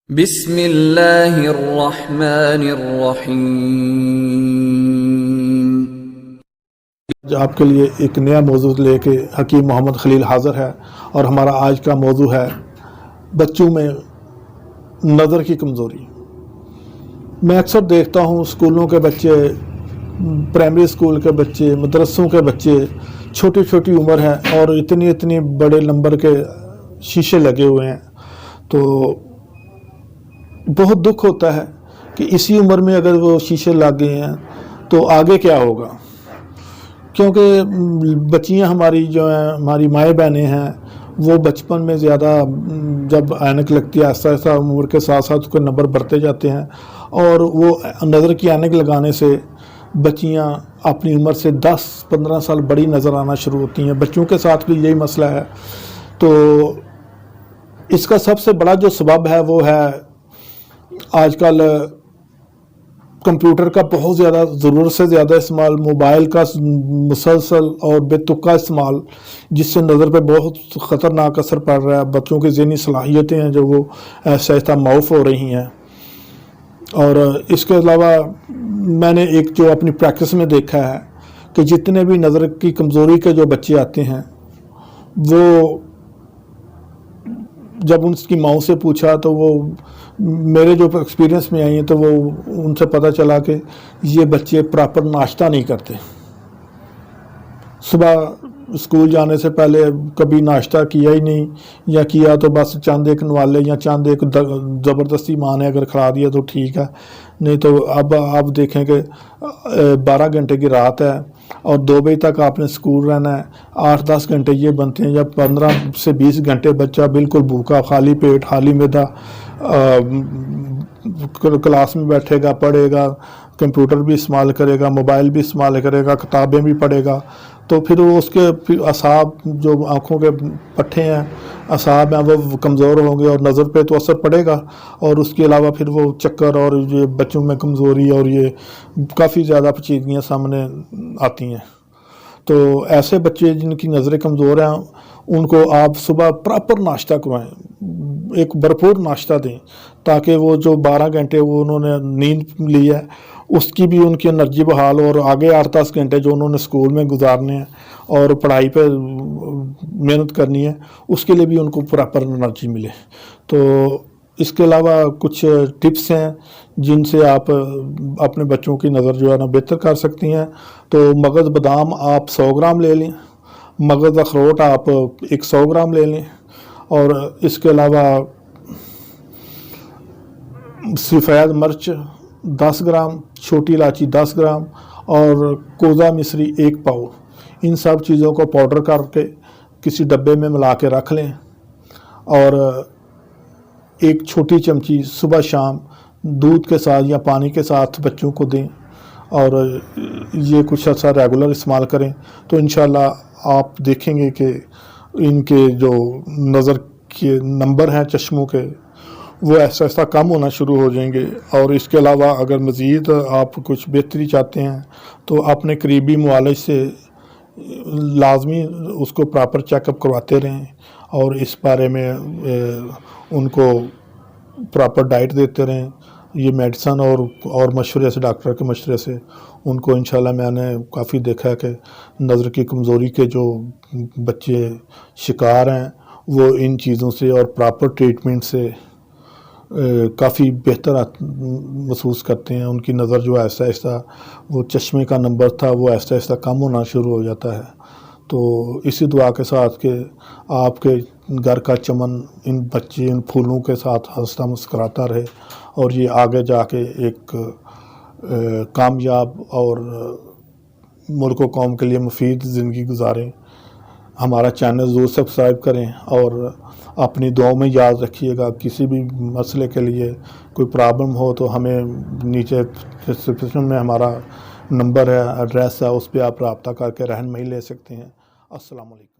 بسم اللہ الرحمن الرحیم۔ آپ کے لیے ایک نیا موضوع لے کے حکیم محمد خلیل حاضر ہے، اور ہمارا آج کا موضوع ہے بچوں میں نظر کی کمزوری۔ میں اکثر دیکھتا ہوں اسکولوں کے بچے، پرائمری اسکول کے بچے، مدرسوں کے بچے، چھوٹی چھوٹی عمر ہے اور اتنی بڑے نمبر کے شیشے لگے ہوئے ہیں، تو بہت دکھ ہوتا ہے کہ اسی عمر میں اگر وہ شیشے لگ گئے ہیں تو آگے کیا ہوگا، کیونکہ بچیاں ہماری جو ہیں، ہماری مائیں بہنیں ہیں، وہ بچپن میں زیادہ جب اینک لگتی ہے، آہستہ آہستہ عمر کے ساتھ ساتھ اس کے نمبر بڑھتے جاتے ہیں، اور وہ نظر کی اینک لگانے سے بچیاں اپنی عمر سے 10-15 سال بڑی نظر آنا شروع ہوتی ہیں۔ بچوں کے ساتھ بھی یہی مسئلہ ہے۔ تو اس کا سب سے بڑا جو سبب ہے وہ ہے آج کل کمپیوٹر کا بہت زیادہ، ضرورت سے زیادہ استعمال، موبائل کا مسلسل اور بے تکا استعمال، جس سے نظر پہ بہت خطرناک اثر پڑ رہا ہے۔ بچوں کی ذہنی صلاحیتیں ہیں جو وہ آہستہ آہستہ معاف ہو رہی ہیں۔ اور اس کے علاوہ میں نے ایک جو اپنی پریکٹس میں دیکھا ہے کہ جتنے بھی نظر کی کمزوری کے جو بچے آتے ہیں، وہ جب ان کی ماؤں سے پوچھا تو وہ میرے جو ایکسپیرینس میں آئی ہیں، تو وہ ان سے پتہ چلا کہ یہ بچے پراپر ناشتہ نہیں کرتے۔ صبح اسکول جانے سے پہلے کبھی ناشتہ کیا ہی نہیں، یا کیا تو بس چند ایک نوالے یا چند ایک زبردستی ماں نے اگر کھلا دیا تو ٹھیک ہے، نہیں تو اب آپ دیکھیں کہ 12 گھنٹے کی رات ہے اور 2 بجے تک آپ نے اسکول رہنا ہے، 8-10 گھنٹے یہ بنتے ہیں، یا 15 سے 20 گھنٹے بچہ بالکل بھوکا، خالی پیٹ، خالی معدہ کلاس میں بیٹھے گا، پڑھے گا، کمپیوٹر بھی استعمال کرے گا، موبائل بھی استعمال کرے گا، کتابیں بھی پڑھے گا، تو پھر وہ اس کے اعصاب، جو آنکھوں کے پٹھے ہیں، اعصاب ہیں، وہ کمزور ہوں گے اور نظر پہ تو اثر پڑے گا، اور اس کے علاوہ پھر وہ چکر اور یہ بچوں میں کمزوری اور یہ کافی زیادہ پیچیدگیاں سامنے آتی ہیں۔ تو ایسے بچے جن کی نظریں کمزور ہیں، ان کو آپ صبح پراپر ناشتہ کروائیں، ایک بھرپور ناشتہ دیں، تاکہ وہ جو 12 گھنٹے وہ انہوں نے نیند لی ہے، اس کی بھی ان کی انرجی بحال ہو، اور آگے 8-10 گھنٹے جو انہوں نے اسکول میں گزارنے ہیں اور پڑھائی پہ محنت کرنی ہے، اس کے لیے بھی ان کو پراپر انرجی ملے۔ تو اس کے علاوہ کچھ ٹپس ہیں جن سے آپ اپنے بچوں کی نظر جو ہے نا بہتر کر سکتی ہیں۔ تو مغز بادام آپ 100 گرام لے لیں، مغز اخروٹ آپ 100 گرام لے لیں، اور اس کے علاوہ سفید مرچ 10 گرام، چھوٹی الائچی 10 گرام، اور کوزہ مصری 1 پاؤ، ان سب چیزوں کو پاؤڈر کر کے کسی ڈبے میں ملا کے رکھ لیں، اور ایک چھوٹی چمچی صبح شام دودھ کے ساتھ یا پانی کے ساتھ بچوں کو دیں، اور یہ کچھ عرصہ ریگولر استعمال کریں، تو انشاءاللہ آپ دیکھیں گے کہ ان کے جو نظر کے نمبر ہیں چشموں کے، وہ ایسا ایسا کم ہونا شروع ہو جائیں گے۔ اور اس کے علاوہ اگر مزید آپ کچھ بہتری چاہتے ہیں تو اپنے قریبی معالج سے لازمی اس کو پراپر چیک اپ کرواتے رہیں، اور اس بارے میں ان کو پراپر ڈائٹ دیتے رہیں، یہ میڈیسن اور مشورے سے، ڈاکٹر کے مشورے سے ان کو انشاءاللہ میں نے کافی دیکھا ہے کہ نظر کی کمزوری کے جو بچے شکار ہیں، وہ ان چیزوں سے اور پراپر ٹریٹمنٹ سے کافی بہتر محسوس کرتے ہیں۔ ان کی نظر جو آہستہ آہستہ، وہ چشمے کا نمبر تھا وہ آہستہ آہستہ کم ہونا شروع ہو جاتا ہے۔ تو اسی دعا کے ساتھ کہ آپ کے گھر کا چمن ان بچے، ان پھولوں کے ساتھ ہنستا مسکراتا رہے، اور یہ آگے جا کے ایک کامیاب اور ملک و قوم کے لیے مفید زندگی گزاریں۔ ہمارا چینل ضرور سبسکرائب کریں، اور اپنی دعاؤں میں یاد رکھیے گا۔ کسی بھی مسئلے کے لیے کوئی پرابلم ہو تو ہمیں نیچے ڈسکرپشن میں ہمارا نمبر ہے، ایڈریس ہے، اس پہ آپ رابطہ کر کے رہنمائی لے سکتے ہیں۔ السلام علیکم۔